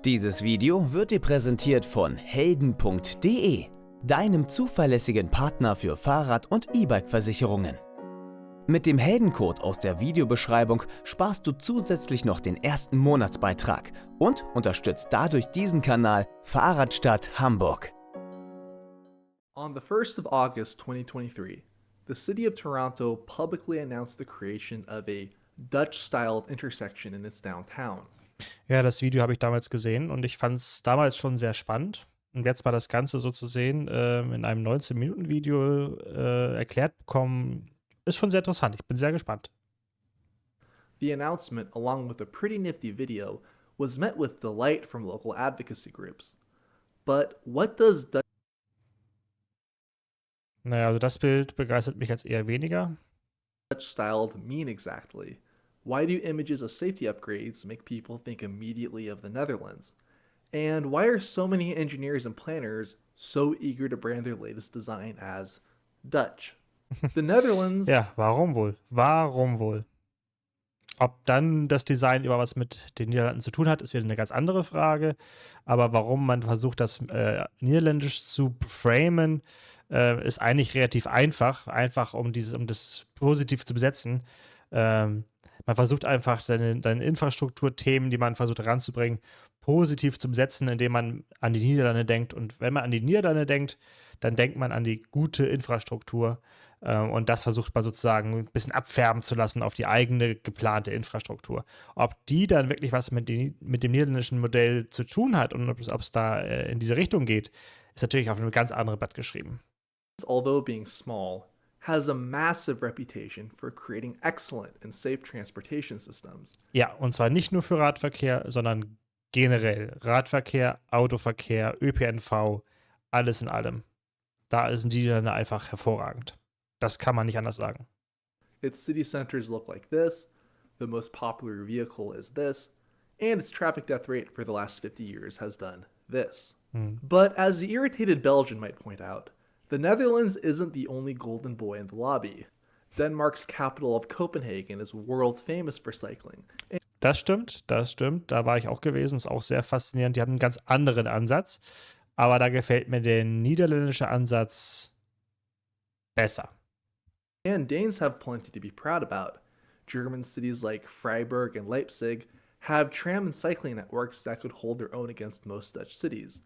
Dieses Video wird dir präsentiert von helden.de, deinem zuverlässigen Partner für Fahrrad- und E-Bike-Versicherungen. Mit dem Heldencode aus der Videobeschreibung sparst du zusätzlich noch den ersten Monatsbeitrag und unterstützt dadurch diesen Kanal Fahrradstadt Hamburg. On the 1st of August 2023, the City of Toronto publicly announced the creation of a Dutch-styled intersection in its downtown. Ja, das Video habe ich damals gesehen und ich fand es damals schon sehr spannend. Und jetzt mal das Ganze so zu sehen, in einem 19-Minuten-Video erklärt bekommen, ist schon sehr interessant. Ich bin sehr gespannt. The announcement, along with a pretty nifty video, was met with delight from local advocacy groups. But what does Naja, also das Bild begeistert mich jetzt eher weniger. Dutch-styled mean exactly? Why do images of safety upgrades make people think immediately of the Netherlands? And why are so many engineers and planners so eager to brand their latest design as Dutch? The Netherlands... Ja, warum wohl? Warum wohl? Ob dann das Design über was mit den Niederlanden zu tun hat, ist wieder eine ganz andere Frage. Aber warum man versucht, das Niederländisch zu framen, ist eigentlich relativ einfach. Einfach, um das positiv zu besetzen. Man versucht einfach, seine Infrastrukturthemen, die man versucht ranzubringen, positiv zu besetzen, indem man an die Niederlande denkt. Und wenn man an die Niederlande denkt, dann denkt man an die gute Infrastruktur. Und das versucht man sozusagen ein bisschen abfärben zu lassen auf die eigene geplante Infrastruktur. Ob die dann wirklich was mit dem niederländischen Modell zu tun hat und ob es da in diese Richtung geht, ist natürlich auf einem ganz anderen Blatt geschrieben. Although being small, has a massive reputation for creating excellent and safe transportation systems. Ja, und zwar nicht nur für Radverkehr, sondern generell. Radverkehr, Autoverkehr, ÖPNV, alles in allem. Da sind die dann einfach hervorragend. Das kann man nicht anders sagen. Its city centers look like this, the most popular vehicle is this, and its traffic death rate for the last 50 years has done this. But as the irritated Belgian might point out, the Netherlands isn't the only golden boy in the lobby. Denmark's capital of Copenhagen is world famous for cycling. Das stimmt. Da war ich auch gewesen, ist auch sehr faszinierend. Die haben einen ganz anderen Ansatz, aber da gefällt mir der niederländische Ansatz besser. And Danes have plenty to be proud about. German cities like Freiburg and Leipzig have tram and cycling networks that could hold their own against most Dutch cities.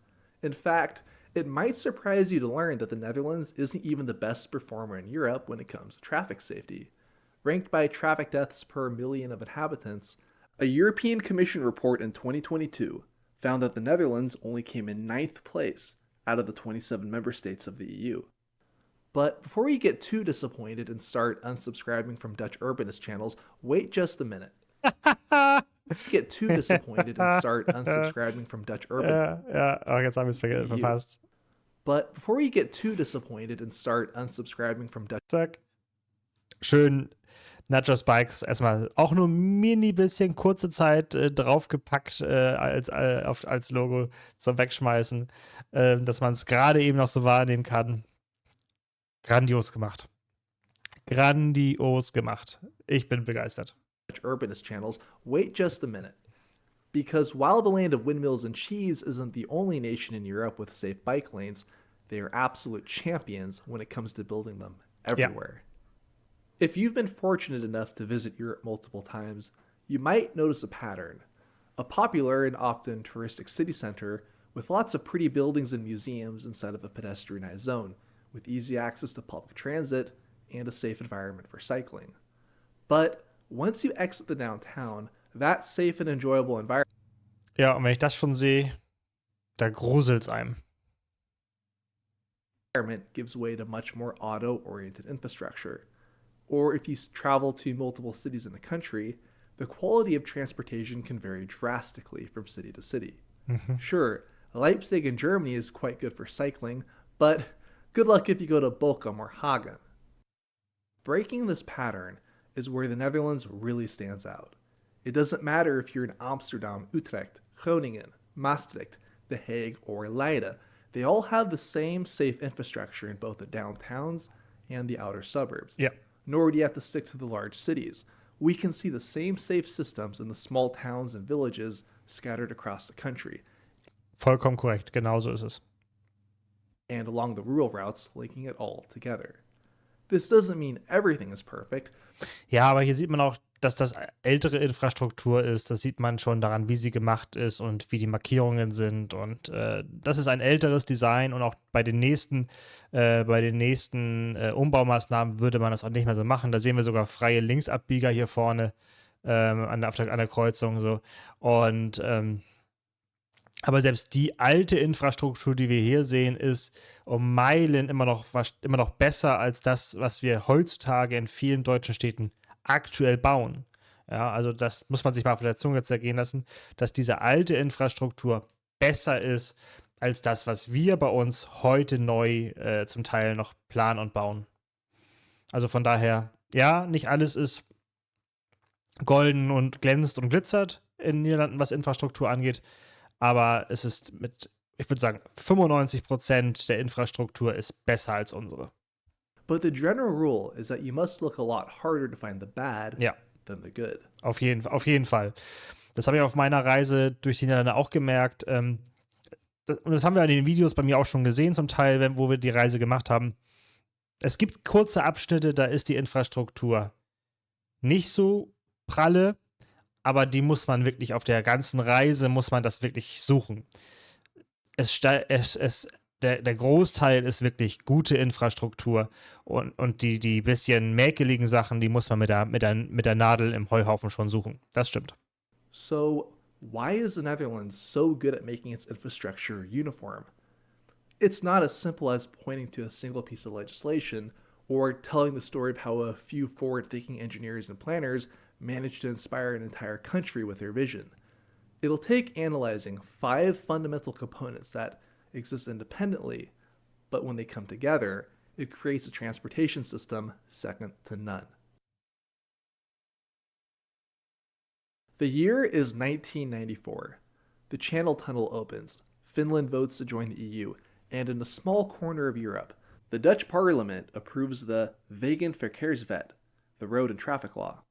In fact, it might surprise you to learn that the Netherlands isn't even the best performer in Europe when it comes to traffic safety. Ranked by traffic deaths per million of inhabitants, a European Commission report in 2022 found that the Netherlands only came in 9th place out of the 27 member states of the EU. But before you get too disappointed and start unsubscribing from Dutch urbanist channels, wait just a minute. Get too disappointed and start unsubscribing from Dutch urban. Ja, jetzt habe ich es verpasst. But before you get too disappointed and start unsubscribing from Dutch. Zack. Schön Nachos Bikes erstmal auch nur ein mini bisschen kurze Zeit draufgepackt als Logo zum Wegschmeißen, dass man es gerade eben noch so wahrnehmen kann. Grandios gemacht. Grandios gemacht. Ich bin begeistert. Urbanist channels, wait just a minute. Because while the land of windmills and cheese isn't the only nation in Europe with safe bike lanes, they are absolute champions when it comes to building them everywhere. Yeah. If you've been fortunate enough to visit Europe multiple times, you might notice a pattern. A popular and often touristic city center with lots of pretty buildings and museums instead of a pedestrianized zone, with easy access to public transit and a safe environment for cycling. But once you exit the downtown, that safe and enjoyable environment. Ja, und wenn ich das schon sehe, da gruselt's einem. Gives way to much more auto-oriented infrastructure. Or if you travel to multiple cities in a country, the quality of transportation can vary drastically from city to city. Sure, Leipzig in Germany is quite good for cycling, but good luck if you go to Bochum or Hagen. Breaking this pattern is where the Netherlands really stands out. It doesn't matter if you're in Amsterdam, Utrecht, Groningen, Maastricht, The Hague, or Leiden. They all have the same safe infrastructure in both the downtowns and the outer suburbs. Yeah. Nor do you have to stick to the large cities. We can see the same safe systems in the small towns and villages scattered across the country, Vollkommen korrekt, genauso ist es. and along the rural routes, linking it all together. This doesn't mean everything is perfect. Ja, aber hier sieht man auch, dass das ältere Infrastruktur ist. Das sieht man schon daran, wie sie gemacht ist und wie die Markierungen sind. Und das ist ein älteres Design und auch bei den nächsten Umbaumaßnahmen würde man das auch nicht mehr so machen. Da sehen wir sogar freie Linksabbieger hier vorne an der Kreuzung. So. Und aber selbst die alte Infrastruktur, die wir hier sehen, ist um Meilen immer noch besser als das, was wir heutzutage in vielen deutschen Städten aktuell bauen. Ja, also das muss man sich mal auf der Zunge zergehen lassen, dass diese alte Infrastruktur besser ist als das, was wir bei uns heute neu zum Teil noch planen und bauen. Also von daher, ja, nicht alles ist golden und glänzt und glitzert in den Niederlanden, was Infrastruktur angeht. Aber es ist ich würde sagen, 95% der Infrastruktur ist besser als unsere. But the general rule is that you must look a lot harder to find the bad Ja, than the good. auf jeden Fall. Das habe ich auf meiner Reise durch die Niederlande auch gemerkt. Und das haben wir in den Videos bei mir auch schon gesehen, zum Teil, wo wir die Reise gemacht haben. Es gibt kurze Abschnitte, da ist die Infrastruktur nicht so pralle, aber die muss man wirklich auf der ganzen Reise, muss man das wirklich suchen. Der Großteil ist wirklich gute Infrastruktur und die bisschen mäkeligen Sachen, die muss man mit der Nadel im Heuhaufen schon suchen. Das stimmt. So, why is the Netherlands so good at making its infrastructure uniform? It's not as simple as pointing to a single piece of legislation or telling the story of how a few forward-thinking engineers and planners managed to inspire an entire country with their vision. It'll take analyzing 5 fundamental components that exist independently, but when they come together, it creates a transportation system second to none. The year is 1994. The Channel Tunnel opens, Finland votes to join the EU, and in a small corner of Europe, the Dutch Parliament approves the Wegenverkeerswet, the road and traffic law.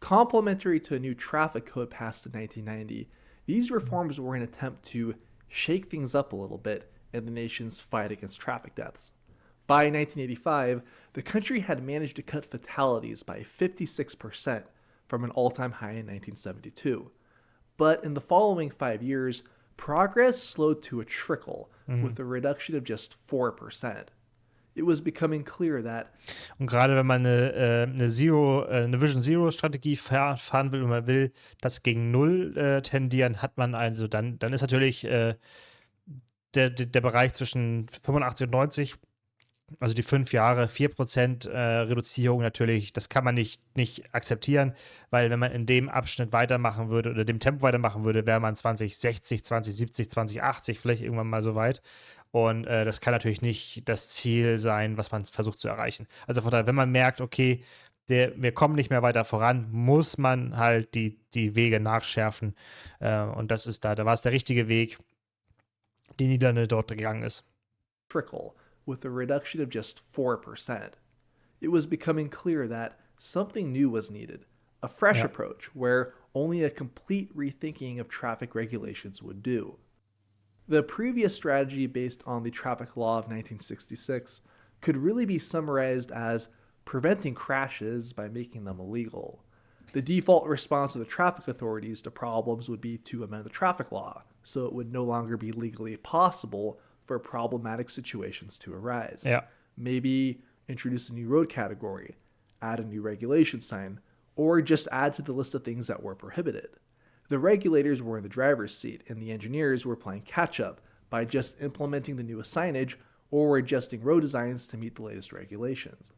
Complementary to a new traffic code passed in 1990, these reforms were an attempt to shake things up a little bit in the nation's fight against traffic deaths. By 1985, the country had managed to cut fatalities by 56% from an all-time high in 1972. But in the following 5 years, progress slowed to a trickle with a reduction of just 4%. It was becoming clear that Und gerade wenn man eine Vision Zero Strategie fahren will und man will das gegen Null tendieren, hat man also dann ist natürlich der Bereich zwischen 85 und 90, also die 5 Jahre, 4% Reduzierung natürlich, das kann man nicht akzeptieren, weil wenn man in dem Abschnitt weitermachen würde oder dem Tempo weitermachen würde, wäre man 2060, 2070, 2080 vielleicht irgendwann mal so weit. Und das kann natürlich nicht das Ziel sein, was man versucht zu erreichen. Also von daher, wenn man merkt, okay, wir kommen nicht mehr weiter voran, muss man halt die Wege nachschärfen. Und das ist da war es der richtige Weg, die Niederlande dort gegangen ist. trickle with a reduction of just 4%. It was becoming clear that something new was needed, a fresh approach where only a complete rethinking of traffic regulations would do. The previous strategy based on the traffic law of 1966 could really be summarized as preventing crashes by making them illegal. The default response of the traffic authorities to problems would be to amend the traffic law, so it would no longer be legally possible for problematic situations to arise. Ja. Maybe introduce a new road category, add a new regulation sign, or just add to the list of things that were prohibited. The regulators were in the driver's seat, and the engineers were playing catch-up by just implementing the newest signage or adjusting road designs to meet the latest regulations.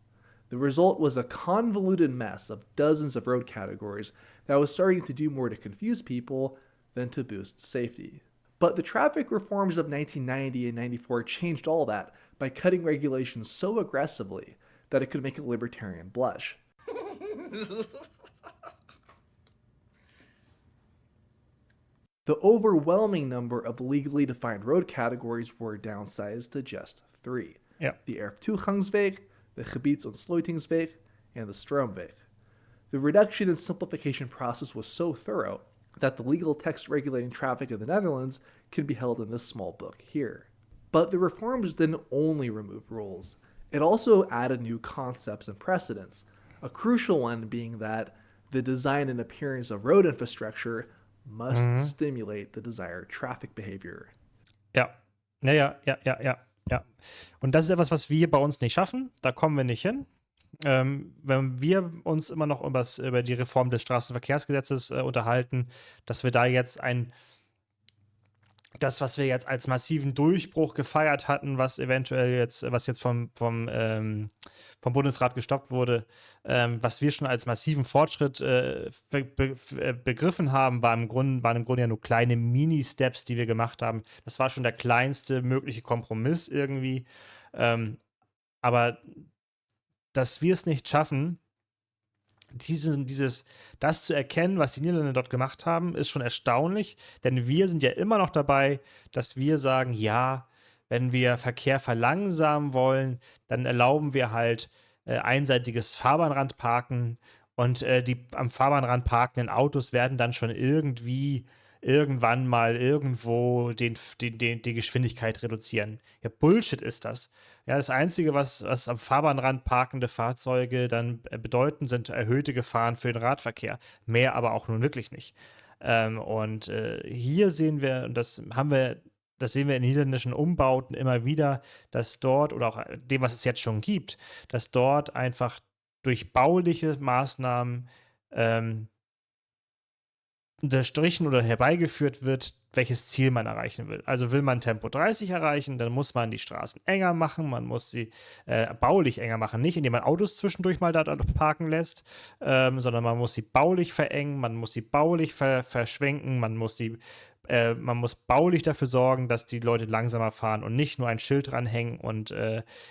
The result was a convoluted mess of dozens of road categories that was starting to do more to confuse people than to boost safety. But the traffic reforms of 1990 and 94 changed all that by cutting regulations so aggressively that it could make a libertarian blush. The overwhelming number of legally defined road categories were downsized to just 3. Ja. The Erftoegangsweg, the Gebieds- und Sluitingsweg, and the Stroomweg. The reduction and simplification process was so thorough that the legal text regulating traffic in the Netherlands can be held in this small book here. But the reforms didn't only remove rules. It also added new concepts and precedents, a crucial one being that the design and appearance of road infrastructure must stimulate the desired traffic behavior. Ja. Ja. Und das ist etwas, was wir bei uns nicht schaffen. Da kommen wir nicht hin. Wenn wir uns immer noch über die Reform des Straßenverkehrsgesetzes unterhalten, dass wir da jetzt das, was wir jetzt als massiven Durchbruch gefeiert hatten, was jetzt vom Bundesrat gestoppt wurde, was wir schon als massiven Fortschritt begriffen haben, waren im Grunde ja nur kleine Mini-Steps, die wir gemacht haben. Das war schon der kleinste mögliche Kompromiss irgendwie. Aber dass wir es nicht schaffen, das zu erkennen, was die Niederländer dort gemacht haben, ist schon erstaunlich, denn wir sind ja immer noch dabei, dass wir sagen, ja, wenn wir Verkehr verlangsamen wollen, dann erlauben wir halt einseitiges Fahrbahnrandparken und die am Fahrbahnrand parkenden Autos werden dann schon irgendwann mal irgendwo die Geschwindigkeit reduzieren. Ja, Bullshit ist das. Ja, das Einzige, was am Fahrbahnrand parkende Fahrzeuge dann bedeuten, sind erhöhte Gefahren für den Radverkehr. Mehr aber auch nun wirklich nicht. Hier sehen wir, und das sehen wir in niederländischen Umbauten immer wieder, dass dort, oder auch dem, was es jetzt schon gibt, dass dort einfach durch bauliche Maßnahmen unterstrichen oder herbeigeführt wird, welches Ziel man erreichen will. Also will man Tempo 30 erreichen, dann muss man die Straßen enger machen, man muss sie baulich enger machen, nicht indem man Autos zwischendurch mal da parken lässt, sondern man muss sie baulich verengen, man muss sie baulich verschwenken, man muss baulich dafür sorgen, dass die Leute langsamer fahren und nicht nur ein Schild dranhängen und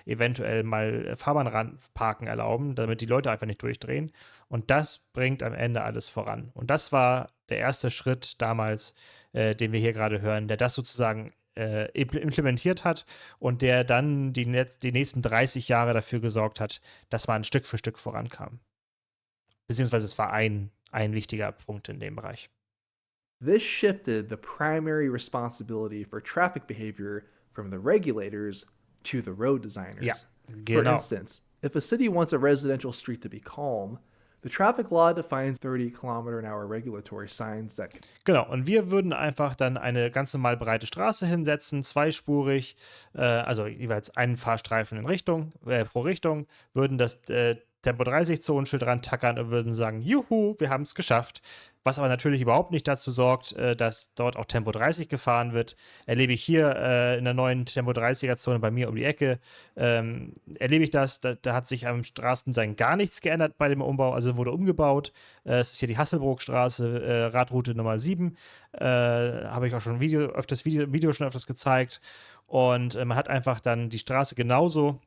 eventuell mal Fahrbahnrandparken erlauben, damit die Leute einfach nicht durchdrehen. Und das bringt am Ende alles voran. Und das war der erste Schritt damals, den wir hier gerade hören, der das sozusagen implementiert hat und der dann die nächsten 30 Jahre dafür gesorgt hat, dass man Stück für Stück vorankam. Beziehungsweise es war ein wichtiger Punkt in dem Bereich. This shifted the primary responsibility for traffic behavior from the regulators to the road designers. Ja, genau. For instance, if a city wants a residential street to be calm, the traffic law defines 30-km/h regulatory signs that... Genau, und wir würden einfach dann eine ganz normal breite Straße hinsetzen, zweispurig, also jeweils einen Fahrstreifen pro Richtung, würden das Tempo 30-Zonenschild rantackern und würden sagen, juhu, wir haben es geschafft. Was aber natürlich überhaupt nicht dazu sorgt, dass dort auch Tempo 30 gefahren wird. Erlebe ich hier in der neuen Tempo 30er-Zone bei mir um die Ecke, erlebe ich das. Da hat sich am Straßendesign gar nichts geändert bei dem Umbau, also wurde umgebaut. Es ist hier die Hasselbrookstraße, Radroute Nummer 7. Habe ich auch schon Video schon öfters gezeigt. Und man hat einfach dann die Straße genauso.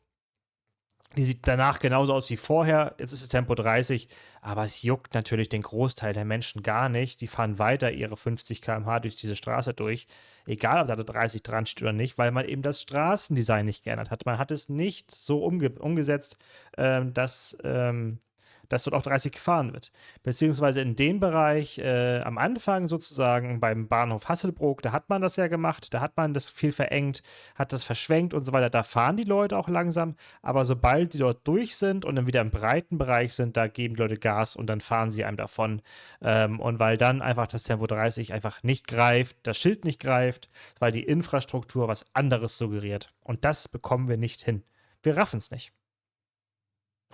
Die sieht danach genauso aus wie vorher. Jetzt ist es Tempo 30, aber es juckt natürlich den Großteil der Menschen gar nicht. Die fahren weiter ihre 50 km/h durch diese Straße durch, egal ob da 30 dran steht oder nicht, weil man eben das Straßendesign nicht geändert hat. Man hat es nicht so umgesetzt, dass dort auch 30 gefahren wird. Beziehungsweise in dem Bereich am Anfang sozusagen beim Bahnhof Hasselbrook, da hat man das ja gemacht, da hat man das viel verengt, hat das verschwenkt und so weiter. Da fahren die Leute auch langsam, aber sobald die dort durch sind und dann wieder im breiten Bereich sind, da geben die Leute Gas und dann fahren sie einem davon. Und weil dann einfach das Tempo 30 einfach nicht greift, das Schild nicht greift, weil die Infrastruktur was anderes suggeriert. Und das bekommen wir nicht hin. Wir raffen es nicht.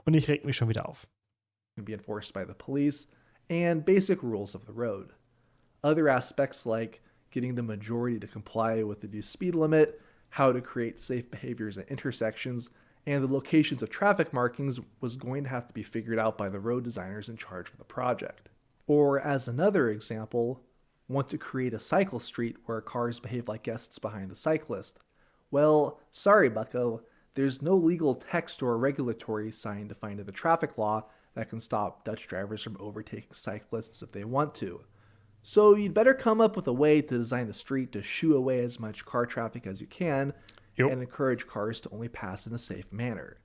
Und ich reg mich schon wieder auf. Can be enforced by the police, and basic rules of the road. Other aspects like getting the majority to comply with the new speed limit, how to create safe behaviors at intersections, and the locations of traffic markings was going to have to be figured out by the road designers in charge of the project. Or as another example, want to create a cycle street where cars behave like guests behind the cyclist. Well, sorry bucko, there's no legal text or regulatory sign defined in the traffic law that can stop Dutch drivers from overtaking cyclists if they want to. So you'd better come up with a way to design the street to shoo away as much car traffic as you can and encourage cars to only pass in a safe manner.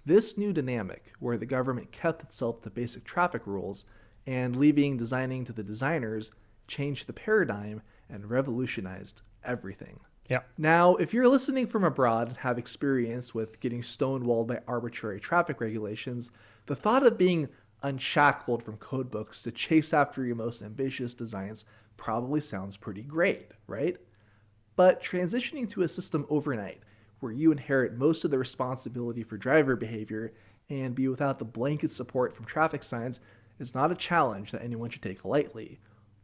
This new dynamic, where the government kept itself to basic traffic rules and leaving designing to the designers, changed the paradigm and revolutionized everything. Ja. Now, if you're listening from abroad and have experience with getting stonewalled by arbitrary traffic regulations, the thought of being unshackled from codebooks to chase after your most ambitious designs probably sounds pretty great, right? But transitioning to a system overnight, where you inherit most of the responsibility for driver behavior and be without the blanket support from traffic signs, is not a challenge that anyone should take lightly,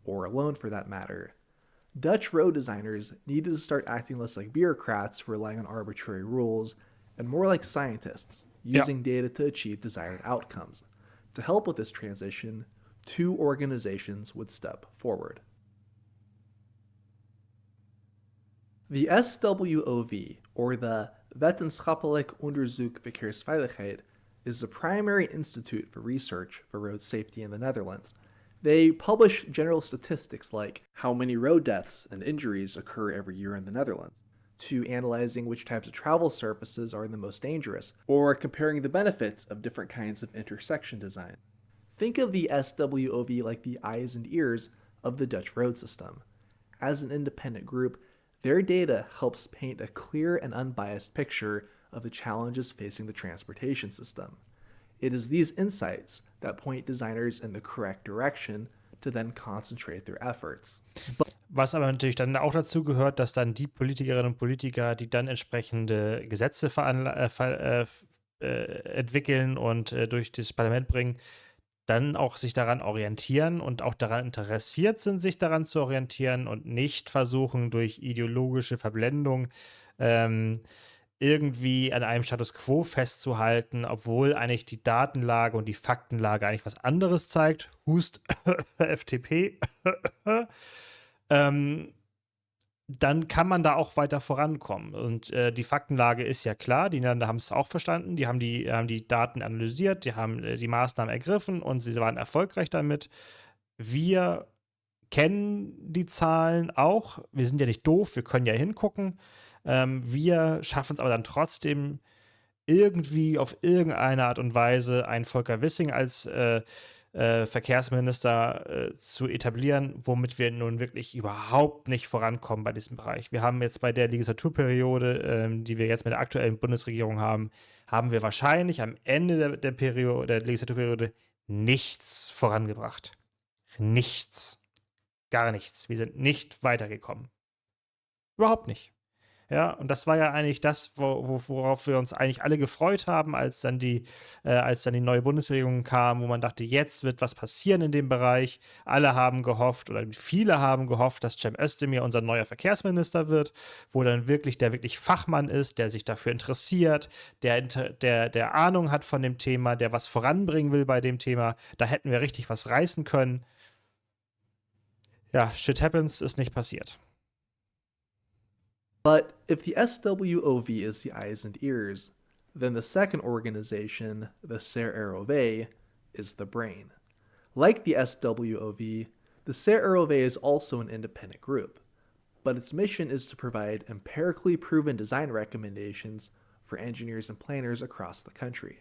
or alone for that matter. Dutch road designers needed to start acting less like bureaucrats relying on arbitrary rules, and more like scientists, using data to achieve desired outcomes. To help with this transition, 2 organizations would step forward. The SWOV, or the Wetenschappelijk Onderzoek Verkeersveiligheid, is the primary institute for research for road safety in the Netherlands. They publish general statistics like how many road deaths and injuries occur every year in the Netherlands, to analyzing which types of travel surfaces are the most dangerous, or comparing the benefits of different kinds of intersection design. Think of the SWOV like the eyes and ears of the Dutch road system. As an independent group, their data helps paint a clear and unbiased picture of the challenges facing the transportation system. It is these insights that point designers in the correct direction to then concentrate their efforts. Was aber natürlich dann auch dazu gehört, dass dann die Politikerinnen und Politiker, die dann entsprechende Gesetze entwickeln und durch das Parlament bringen, dann auch sich daran orientieren und auch daran interessiert sind, sich daran zu orientieren und nicht versuchen, durch ideologische Verblendung irgendwie an einem Status quo festzuhalten, obwohl eigentlich die Datenlage und die Faktenlage eigentlich was anderes zeigt. Hust, FDP. Dann kann man da auch weiter vorankommen. Und die Faktenlage ist ja klar, die Länder haben es auch verstanden, die haben die Daten analysiert, die haben die Maßnahmen ergriffen und sie waren erfolgreich damit. Wir kennen die Zahlen auch, wir sind ja nicht doof, wir können ja hingucken. Wir schaffen es aber dann trotzdem irgendwie auf irgendeine Art und Weise einen Volker Wissing als Verkehrsminister zu etablieren, womit wir nun wirklich überhaupt nicht vorankommen bei diesem Bereich. Wir haben jetzt bei der Legislaturperiode, die wir jetzt mit der aktuellen Bundesregierung haben, haben wir wahrscheinlich am Ende der Legislaturperiode nichts vorangebracht. Nichts. Gar nichts. Wir sind nicht weitergekommen. Überhaupt nicht. Ja, und das war ja eigentlich das, worauf wir uns eigentlich alle gefreut haben, als dann die neue Bundesregierung kam, wo man dachte, jetzt wird was passieren in dem Bereich. Alle haben gehofft, oder viele haben gehofft, dass Cem Özdemir unser neuer Verkehrsminister wird, wo dann wirklich der wirklich Fachmann ist, der sich dafür interessiert, der Ahnung hat von dem Thema, der was voranbringen will bei dem Thema. Da hätten wir richtig was reißen können. Ja, shit happens, ist nicht passiert. But if the SWOV is the eyes and ears, then the second organization, the CROV, is the brain. Like the SWOV, the CROV is also an independent group, but its mission is to provide empirically proven design recommendations for engineers and planners across the country.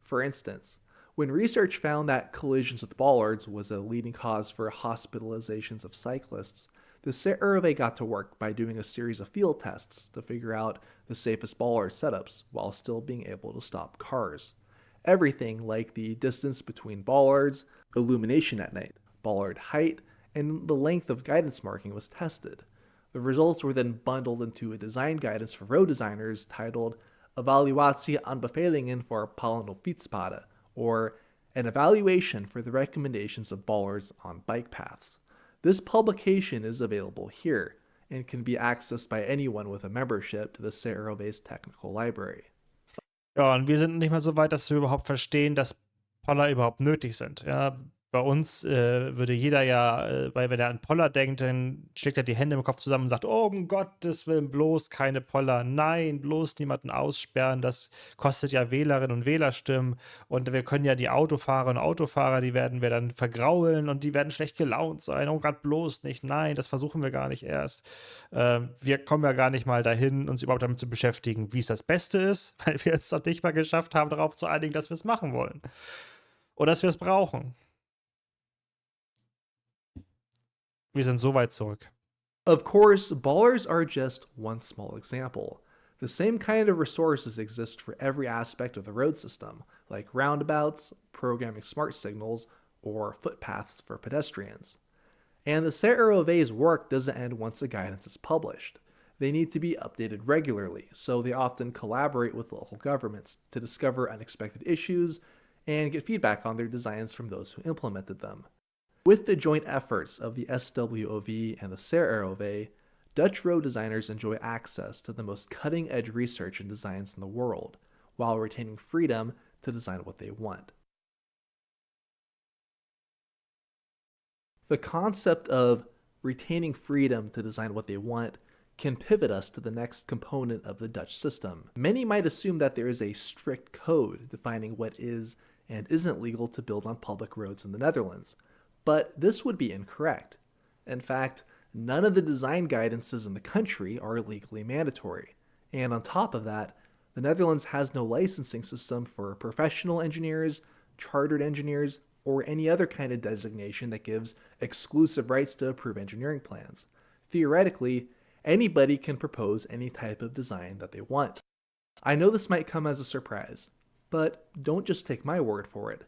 For instance, when research found that collisions with bollards was a leading cause for hospitalizations of cyclists, the CROV got to work by doing a series of field tests to figure out the safest bollard setups while still being able to stop cars. Everything like the distance between bollards, illumination at night, bollard height, and the length of guidance marking was tested. The results were then bundled into a design guidance for road designers titled Evaluatie aanbevelingen voor palen op fietspaden, or an evaluation for the recommendations of bollards on bike paths. This publication is available here and can be accessed by anyone with a membership to the CROV's technical library. Ja, und wir sind nicht mal so weit, dass wir überhaupt verstehen, dass Poller überhaupt nötig sind. Ja, bei uns würde jeder ja, weil wenn er an Poller denkt, dann schlägt er die Hände im Kopf zusammen und sagt, oh, um Gottes Willen, bloß keine Poller. Nein, bloß niemanden aussperren. Das kostet ja Wählerinnen und Wählerstimmen. Und wir können ja die Autofahrer und Autofahrer, die werden wir dann vergraulen und die werden schlecht gelaunt sein. Oh Gott, bloß nicht. Nein, das versuchen wir gar nicht erst. Wir kommen ja gar nicht mal dahin, uns überhaupt damit zu beschäftigen, wie es das Beste ist, weil wir es doch nicht mal geschafft haben, darauf zu einigen, dass wir es machen wollen. Oder dass wir es brauchen. wir sind so weit zurück. Of course, ballers are just one small example. The same kind of resources exist for every aspect of the road system, like roundabouts, programming smart signals, or footpaths for pedestrians. And the CROV's work doesn't end once the guidance is published. They need to be updated regularly, so they often collaborate with local governments to discover unexpected issues and get feedback on their designs from those who implemented them. With the joint efforts of the SWOV and the CROV, Dutch road designers enjoy access to the most cutting-edge research and designs in the world, while retaining freedom to design what they want. The concept of retaining freedom to design what they want can pivot us to the next component of the Dutch system. Many might assume that there is a strict code defining what is and isn't legal to build on public roads in the Netherlands, but this would be incorrect. In fact, none of the design guidances in the country are legally mandatory, and on top of that, the Netherlands has no licensing system for professional engineers, chartered engineers, or any other kind of designation that gives exclusive rights to approve engineering plans. Theoretically, anybody can propose any type of design that they want. I know this might come as a surprise, but don't just take my word for it.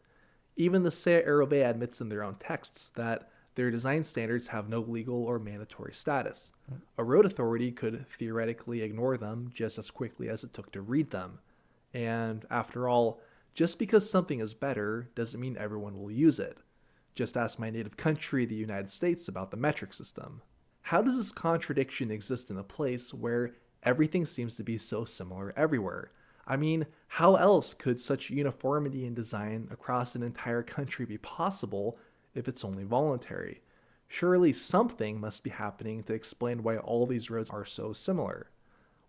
Even the CROV admits in their own texts that their design standards have no legal or mandatory status. A road authority could theoretically ignore them just as quickly as it took to read them. And after all, just because something is better doesn't mean everyone will use it. Just ask my native country, the United States, about the metric system. How does this contradiction exist in a place where everything seems to be so similar everywhere? I mean, how else could such uniformity in design across an entire country be possible if it's only voluntary? Surely something must be happening to explain why all these roads are so similar.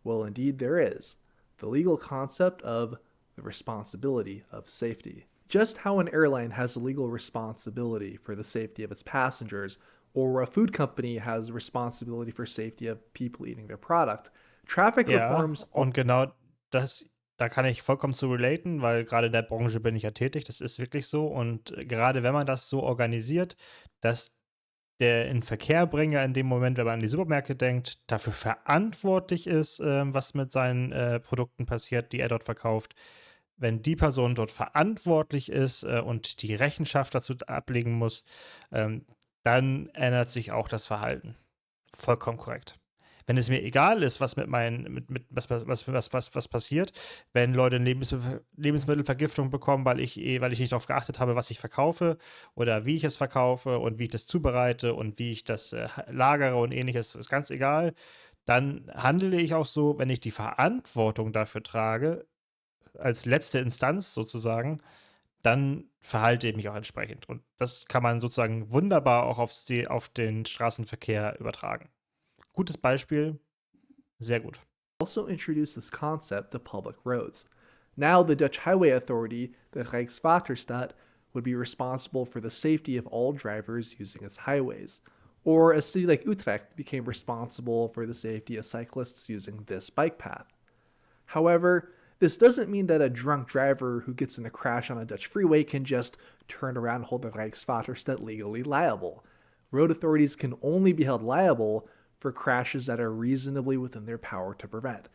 Well, indeed there is. The legal concept of the responsibility of safety. Just how an airline has a legal responsibility for the safety of its passengers, or a food company has a responsibility for safety of people eating their product, traffic reforms... Und genau da kann ich vollkommen zu relaten, weil gerade in der Branche bin ich ja tätig, das ist wirklich so. Und gerade wenn man das so organisiert, dass der Inverkehrbringer in dem Moment, wenn man an die Supermärkte denkt, dafür verantwortlich ist, was mit seinen Produkten passiert, die er dort verkauft. Wenn die Person dort verantwortlich ist und die Rechenschaft dazu ablegen muss, dann ändert sich auch das Verhalten. Vollkommen korrekt. Wenn es mir egal ist, was mit was passiert, wenn Leute eine Lebensmittelvergiftung bekommen, weil ich nicht darauf geachtet habe, was ich verkaufe oder wie ich es verkaufe und wie ich das zubereite und wie ich das lagere und ähnliches, ist ganz egal, dann handle ich auch so, wenn ich die Verantwortung dafür trage, als letzte Instanz sozusagen, dann verhalte ich mich auch entsprechend. Und das kann man sozusagen wunderbar auch auf den Straßenverkehr übertragen. Gutes Beispiel, sehr gut. Also introduced this concept to public roads. Now the Dutch Highway Authority, the Rijkswaterstaat, would be responsible for the safety of all drivers using its highways. Or a city like Utrecht became responsible for the safety of cyclists using this bike path. However, this doesn't mean that a drunk driver who gets in a crash on a Dutch freeway can just turn around and hold the Rijkswaterstaat legally liable. Road authorities can only be held liable for crashes that are reasonably within their power to prevent.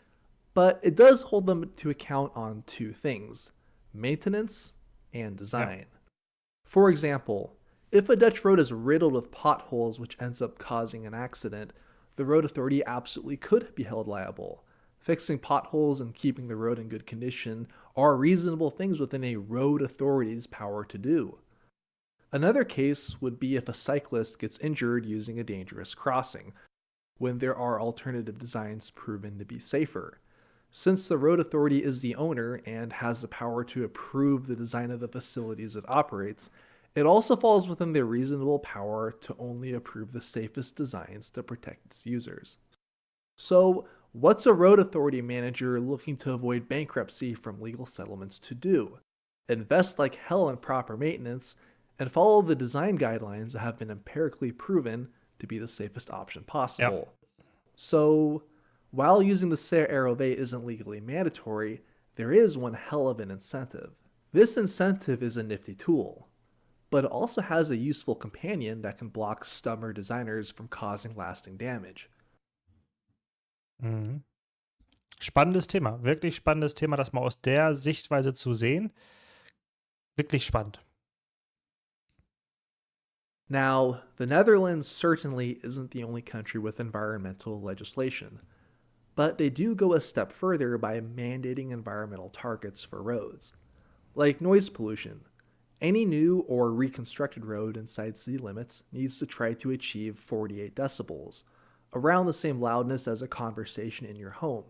But it does hold them to account on two things: maintenance and design. Yeah. For example, if a Dutch road is riddled with potholes which ends up causing an accident, the road authority absolutely could be held liable. Fixing potholes and keeping the road in good condition are reasonable things within a road authority's power to do. Another case would be if a cyclist gets injured using a dangerous crossing, when there are alternative designs proven to be safer. Since the road authority is the owner and has the power to approve the design of the facilities it operates, it also falls within their reasonable power to only approve the safest designs to protect its users. So, what's a road authority manager looking to avoid bankruptcy from legal settlements to do? Invest like hell in proper maintenance and follow the design guidelines that have been empirically proven to be the safest option possible. Yep. So, while using the CROV isn't legally mandatory, there is one hell of an incentive. This incentive is a nifty tool: but it also has a useful companion that can block stubborn designers from causing lasting damage. Mhm. Spannendes Thema, wirklich spannendes Thema, das mal aus der Sichtweise zu sehen. Wirklich spannend. Now, the Netherlands certainly isn't the only country with environmental legislation, but they do go a step further by mandating environmental targets for roads. Like noise pollution, any new or reconstructed road inside city limits needs to try to achieve 48 decibels, around the same loudness as a conversation in your home.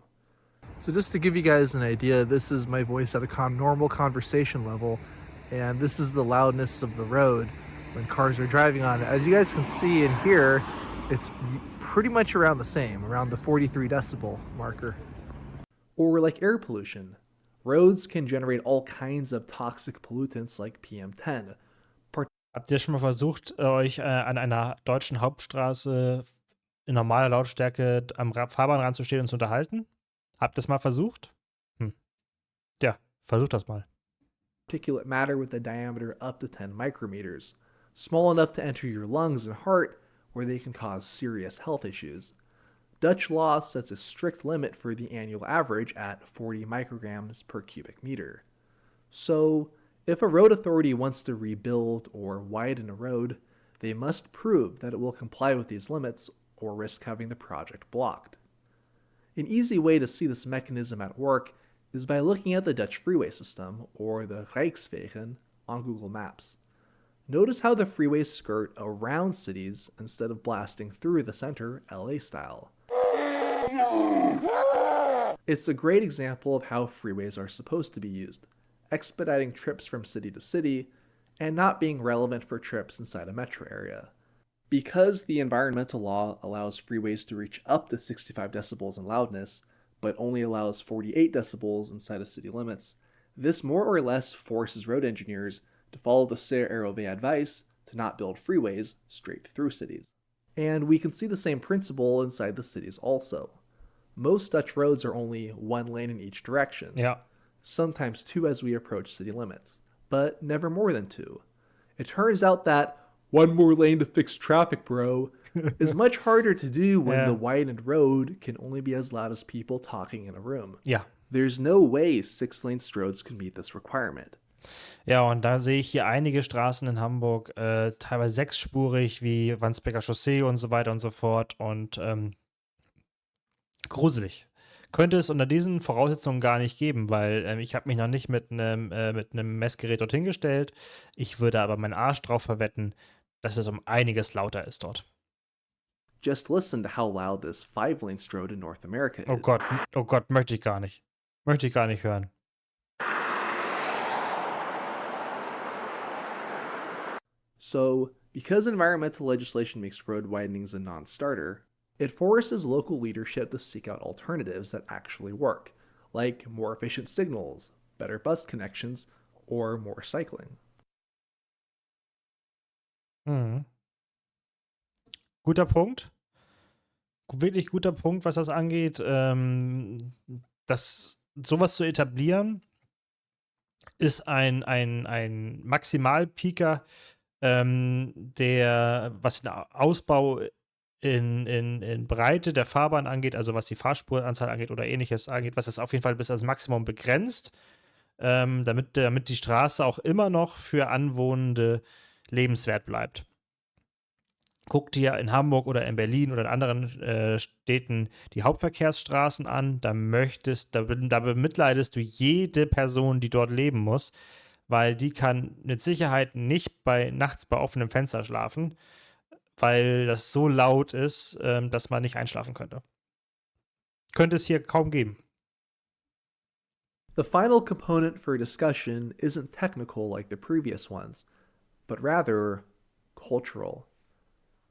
So just to give you guys an idea, this is my voice at a normal conversation level, and this is the loudness of the road when cars are driving on it. As you guys can see and hear, it's pretty much around the same, around the 43 decibel marker. Or like air pollution. Roads can generate all kinds of toxic pollutants like PM10. Habt ihr schon mal versucht, euch an einer deutschen Hauptstraße in normaler Lautstärke am Fahrbahnrand zu stehen und zu unterhalten? Habt ihr es mal versucht? Ja, versucht das mal. Particulate matter with a diameter up to 10 micrometers, small enough to enter your lungs and heart, where they can cause serious health issues. Dutch law sets a strict limit for the annual average at 40 micrograms per cubic meter. So, if a road authority wants to rebuild or widen a road, they must prove that it will comply with these limits or risk having the project blocked. An easy way to see this mechanism at work is by looking at the Dutch freeway system, or the Rijkswegen, on Google Maps. Notice how the freeways skirt around cities instead of blasting through the center, LA style. It's a great example of how freeways are supposed to be used, expediting trips from city to city, and not being relevant for trips inside a metro area. Because the environmental law allows freeways to reach up to 65 decibels in loudness, but only allows 48 decibels inside of city limits, this more or less forces road engineers to follow the Ser Aerove advice to not build freeways straight through cities. And we can see the same principle inside the cities also. Most Dutch roads are only one lane in each direction. Ja. Sometimes two as we approach city limits, but never more than two. It turns out that one more lane to fix traffic, bro, is much harder to do when the widened road can only be as loud as people talking in a room. Ja. There's no way 6-lane roads can meet this requirement. Ja, und da sehe ich hier einige Straßen in Hamburg, teilweise sechsspurig, wie Wandsbeker Chaussee und so weiter und so fort. Und gruselig. Könnte es unter diesen Voraussetzungen gar nicht geben, weil ich habe mich noch nicht mit einem Messgerät dorthin gestellt. Ich würde aber meinen Arsch drauf verwetten, dass es um einiges lauter ist dort. Just listen to how loud this 5-lane road in North America is. Oh Gott, möchte ich gar nicht. Möchte ich gar nicht hören. So, because environmental legislation makes road widenings a non-starter, it forces local leadership to seek out alternatives that actually work, like more efficient signals, better bus connections, or more cycling. Mhm. Guter Punkt. Wirklich guter Punkt, was das angeht. Sowas zu etablieren, ist ein Maximalpeaker, was den Ausbau in Breite der Fahrbahn angeht, also was die Fahrspuranzahl angeht oder ähnliches angeht, was das auf jeden Fall bis ans Maximum begrenzt, damit die Straße auch immer noch für Anwohnende lebenswert bleibt. Guck dir in Hamburg oder in Berlin oder in anderen Städten die Hauptverkehrsstraßen an, da bemitleidest du jede Person, die dort leben muss, weil die kann mit Sicherheit nicht nachts bei offenem Fenster schlafen, weil das so laut ist, dass man nicht einschlafen könnte. Könnte es hier kaum geben. The final component for discussion isn't technical like the previous ones, but rather cultural.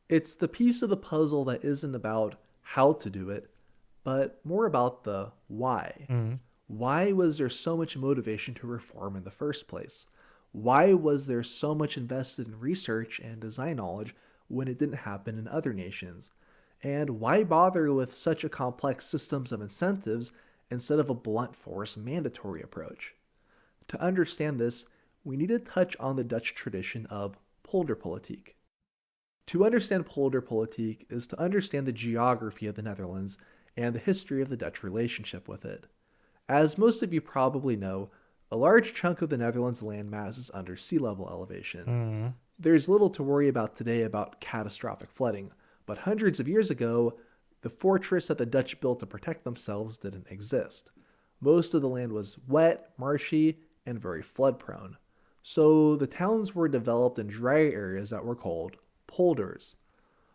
It's the piece of the puzzle that isn't about how to do it, but more about the why. Mhm. Why was there so much motivation to reform in the first place? Why was there so much invested in research and design knowledge when it didn't happen in other nations? And why bother with such a complex systems of incentives instead of a blunt force mandatory approach? To understand this, we need to touch on the Dutch tradition of polderpolitiek. To understand polderpolitiek is to understand the geography of the Netherlands and the history of the Dutch relationship with it. As most of you probably know, a large chunk of the Netherlands landmass is under sea level elevation. There's little to worry about today about catastrophic flooding, but hundreds of years ago, the fortress that the Dutch built to protect themselves didn't exist. Most of the land was wet, marshy, and very flood prone. So the towns were developed in dry areas that were called polders.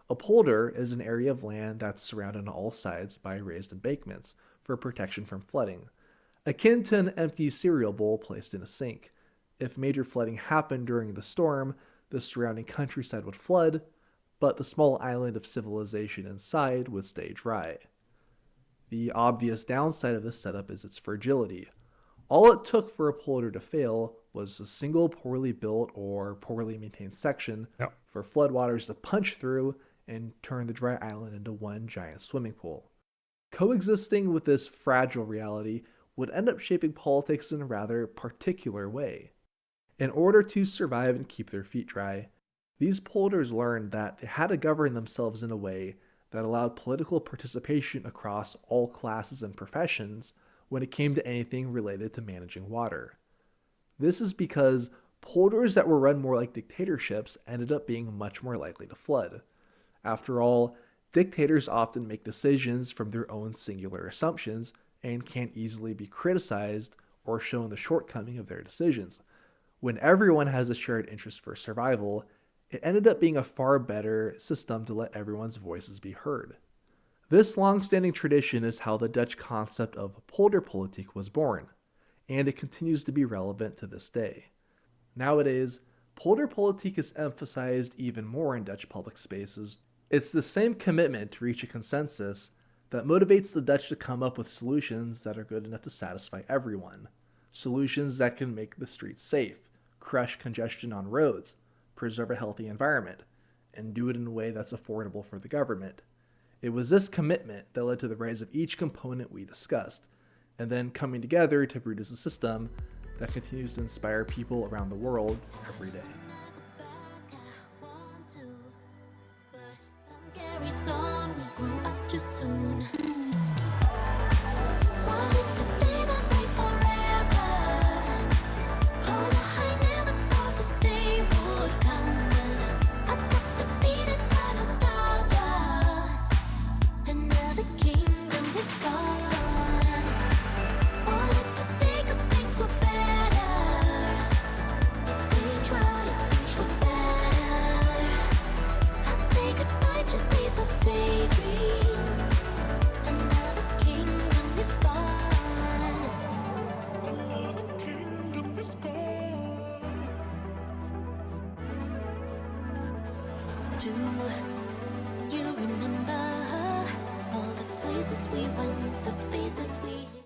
A polder is an area of land that's surrounded on all sides by raised embankments for protection from flooding, akin to an empty cereal bowl placed in a sink. If major flooding happened during the storm, the surrounding countryside would flood, but the small island of civilization inside would stay dry. The obvious downside of this setup is its fragility. All it took for a polder to fail was a single poorly built or poorly maintained section for floodwaters to punch through and turn the dry island into one giant swimming pool. Coexisting with this fragile reality would end up shaping politics in a rather particular way. In order to survive and keep their feet dry, these polders learned that they had to govern themselves in a way that allowed political participation across all classes and professions when it came to anything related to managing water. This is because polders that were run more like dictatorships ended up being much more likely to flood. After all, dictators often make decisions from their own singular assumptions and can't easily be criticized or shown the shortcoming of their decisions. When everyone has a shared interest for survival, it ended up being a far better system to let everyone's voices be heard. This long-standing tradition is how the Dutch concept of polderpolitiek was born, and it continues to be relevant to this day. Nowadays, polderpolitiek is emphasized even more in Dutch public spaces. It's the same commitment to reach a consensus that motivates the Dutch to come up with solutions that are good enough to satisfy everyone. Solutions that can make the streets safe, crush congestion on roads, preserve a healthy environment, and do it in a way that's affordable for the government. It was this commitment that led to the rise of each component we discussed, and then coming together to produce a system that continues to inspire people around the world every day. Do you remember all the places we went, the spaces we